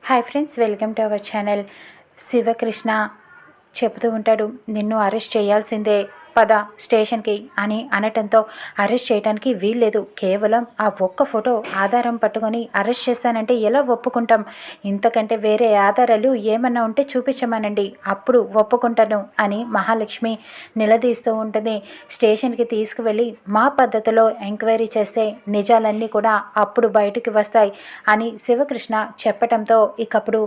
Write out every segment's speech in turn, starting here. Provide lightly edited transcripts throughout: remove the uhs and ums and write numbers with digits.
Hi friends, welcome to our channel. Shivakrishna చెబుతూ ఉంటాడు, నిన్ను అరెస్ట్ చేయాల్సిందే, పద స్టేషన్కి అని అనటంతో అరెస్ట్ చేయడానికి వీల్లేదు, కేవలం ఆ ఒక్క ఫోటో ఆధారం పట్టుకొని అరెస్ట్ చేస్తానంటే ఎలా ఒప్పుకుంటాం, ఇంతకంటే వేరే ఆధారాలు ఏమన్నా ఉంటే చూపించమనండి, అప్పుడు ఒప్పుకుంటాను అని మహాలక్ష్మి నిలదీస్తూ ఉంటుంది. స్టేషన్కి తీసుకువెళ్ళి మా పద్ధతిలో ఎంక్వైరీ చేస్తే నిజాలన్నీ కూడా అప్పుడు బయటికి వస్తాయి అని శివకృష్ణ చెప్పటంతో ఇకప్పుడు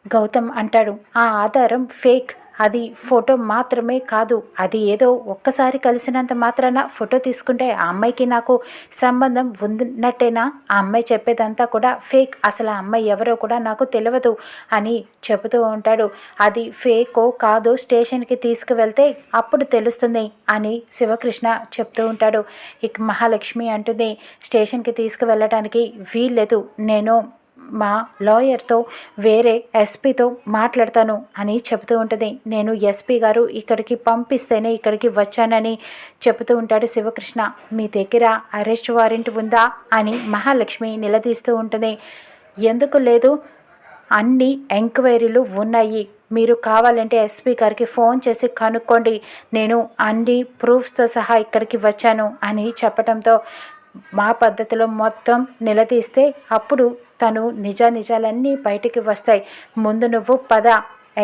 గౌతమ్ అంటాడు, ఆ ఆధారం ఫేక్, అది ఫోటో మాత్రమే కాదు, అది ఏదో ఒక్కసారి కలిసినంత మాత్రాన ఫోటో తీసుకుంటే ఆ అమ్మాయికి నాకు సంబంధం ఉన్నట్టేనా, ఆ అమ్మాయి చెప్పేదంతా కూడా ఫేక్, అసలు ఆ అమ్మాయి ఎవరో కూడా నాకు తెలియదు అని చెబుతూ ఉంటాడు. అది ఫేకో కాదో స్టేషన్కి తీసుకువెళ్తే అప్పుడు తెలుస్తుంది అని శివకృష్ణ చెప్తూ ఉంటాడు. ఇక మహాలక్ష్మి అంటుంది, స్టేషన్కి తీసుకువెళ్ళటానికి వీల్లేదు, నేను మా లాయర్తో వేరే ఎస్పీతో మాట్లాడతాను అని చెబుతూ ఉంటుంది. నేను ఎస్పీ గారు ఇక్కడికి పంపిస్తేనే ఇక్కడికి వచ్చానని చెబుతూ ఉంటాడు శివకృష్ణ. మీ దగ్గర అరెస్ట్ వారెంట్ ఉందా అని మహాలక్ష్మి నిలదీస్తూ ఉంటుంది. ఎందుకు లేదు, అన్ని ఎంక్వైరీలు ఉన్నాయి, మీరు కావాలంటే ఎస్పీ గారికి ఫోన్ చేసి కనుక్కోండి, నేను అన్ని ప్రూఫ్స్తో సహా ఇక్కడికి వచ్చాను అని చెప్పడంతో మా పద్ధతిలో మొత్తం నిలదీస్తే అప్పుడు తను నిజాలన్నీ బయటికి వస్తాయి, ముందు నువ్వు పద,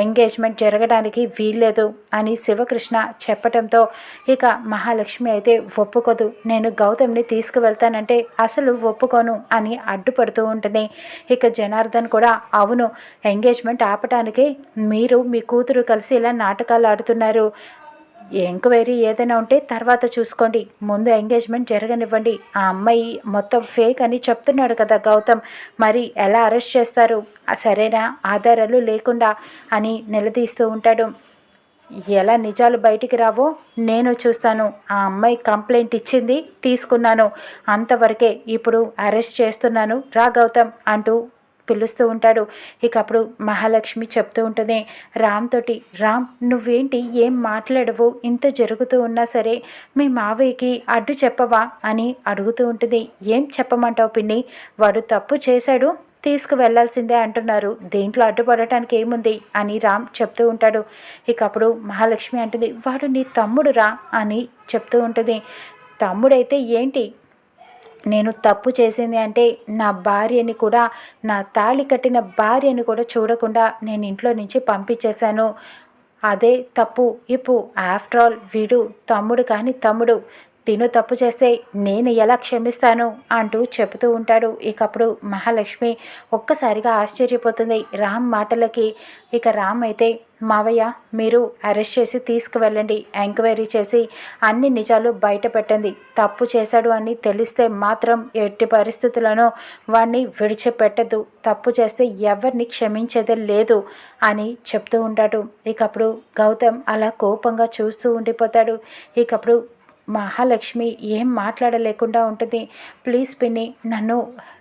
ఎంగేజ్మెంట్ జరగడానికి వీల్లేదు అని శివకృష్ణ చెప్పటంతో ఇక మహాలక్ష్మి అయితే ఒప్పుకోదు, నేను గౌతమ్ని తీసుకువెళ్తానంటే అసలు ఒప్పుకోను అని అడ్డుపడుతూ ఉంటుంది. ఇక జనార్దన్ కూడా, అవును, ఎంగేజ్మెంట్ ఆపటానికి మీరు మీ కూతురు కలిసి ఇలా నాటకాలు ఆడుతున్నారు, ఎంక్వైరీ ఏదైనా ఉంటే తర్వాత చూసుకోండి, ముందు ఎంగేజ్మెంట్ జరగనివ్వండి, ఆ అమ్మాయి మొత్తం ఫేక్ అని చెప్తున్నాడు కదా గౌతమ్, మరి ఎలా అరెస్ట్ చేస్తారు, సరైన ఆధారాలు లేకుండా అని నిలదీస్తూ ఉంటాడు. ఎలా నిజాలు బయటికి రావో నేను చూస్తాను, ఆ అమ్మాయి కంప్లైంట్ ఇచ్చింది, తీసుకున్నాను, అంతవరకే, ఇప్పుడు అరెస్ట్ చేస్తున్నాను, రా గౌతమ్ అంటూ పిలుస్తూ ఉంటాడు. ఇక అప్పుడు మహాలక్ష్మి చెప్తూ ఉంటుంది రామ్ తోటి, రామ్ నువ్వేంటి ఏం మాట్లాడవు, ఇంత జరుగుతూ ఉన్నా సరే మీ మావయ్యకి అడ్డు చెప్పవా అని అడుగుతూ ఉంటుంది. ఏం చెప్పమంటావు పిన్ని, వాడు తప్పు చేశాడు, తీసుకువెళ్లాల్సిందే అంటున్నారు, దేంట్లో అడ్డుపడటానికి ఏముంది అని రామ్ చెప్తూ ఉంటాడు. ఇక అప్పుడు మహాలక్ష్మి అంటుంది, వాడు నీ తమ్ముడు రా అని చెప్తూ ఉంటుంది. తమ్ముడైతే ఏంటి, నేను తప్పు చేసింది అంటే నా భార్యని కూడా, నా తాళి కట్టిన భార్యని కూడా చూడకుండా నేను ఇంట్లో నుంచి పంపించేశాను, అదే తప్పు. ఇప్పుడు ఆఫ్టర్ ఆల్ వీడు తమ్ముడు కానీ తమ్ముడు, తిను తప్పు చేస్తే నేను ఎలా క్షమిస్తాను అంటూ చెబుతూ ఉంటాడు. ఇక అప్పుడు మహాలక్ష్మి ఒక్కసారిగా ఆశ్చర్యపోతుంది రామ్ మాటలకి. ఇక రామ్ అయితే, మావయ్య మీరు అరెస్ట్ చేసి తీసుకువెళ్ళండి, ఎంక్వైరీ చేసి అన్ని నిజాలు బయట పెట్టండి, తప్పు చేశాడు అని తెలిస్తే మాత్రం ఎట్టి పరిస్థితులను వాడిని విడిచిపెట్టద్దు, తప్పు చేస్తే ఎవరిని క్షమించేదే లేదు అని చెప్తూ ఉంటాడు. ఇక అప్పుడు గౌతమ్ అలా కోపంగా చూస్తూ ఉండిపోతాడు. ఇక అప్పుడు మహాలక్ష్మి ఏం మాట్లాడలేకుండా ఉంటుంది. ప్లీజ్ పిన్ని, నన్ను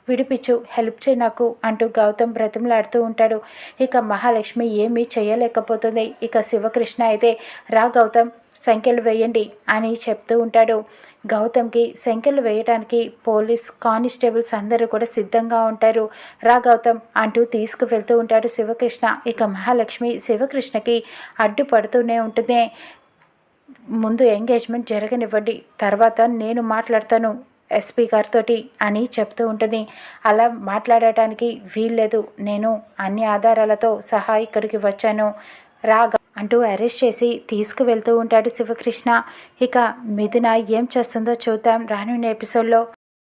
విడిపించు, హెల్ప్ చేయి నాకు అంటూ గౌతమ్ బ్రతిమలాడుతూ ఉంటాడు. ఇక మహాలక్ష్మి ఏమీ చేయలేకపోతుంది. ఇక శివకృష్ణ అయితే, రా గౌతమ్ సంఖ్యలు వేయండి అని చెప్తూ ఉంటాడు. గౌతమ్కి సంఖ్యలు వేయడానికి పోలీస్ కానిస్టేబుల్స్ అందరూ కూడా సిద్ధంగా ఉంటారు. రా గౌతమ్ అంటూ తీసుకువెళ్తూ ఉంటాడు శివకృష్ణ. ఇక మహాలక్ష్మి శివకృష్ణకి అడ్డుపడుతూనే ఉంటుంది. ముందు ఎంగేజ్మెంట్ జరగనివ్వండి, తర్వాత నేను మాట్లాడతాను ఎస్పీ గారితో అని చెప్తూ ఉంటుంది. అలా మాట్లాడటానికి వీల్లేదు, నేను అన్ని ఆధారాలతో సహా ఇక్కడికి వచ్చాను, రాగా అంటూ అరెస్ట్ చేసి తీసుకువెళ్తూ ఉంటాడు శివకృష్ణ. ఇక మిథున ఏం చేస్తుందో చూద్దాం రానున్న ఎపిసోడ్లో.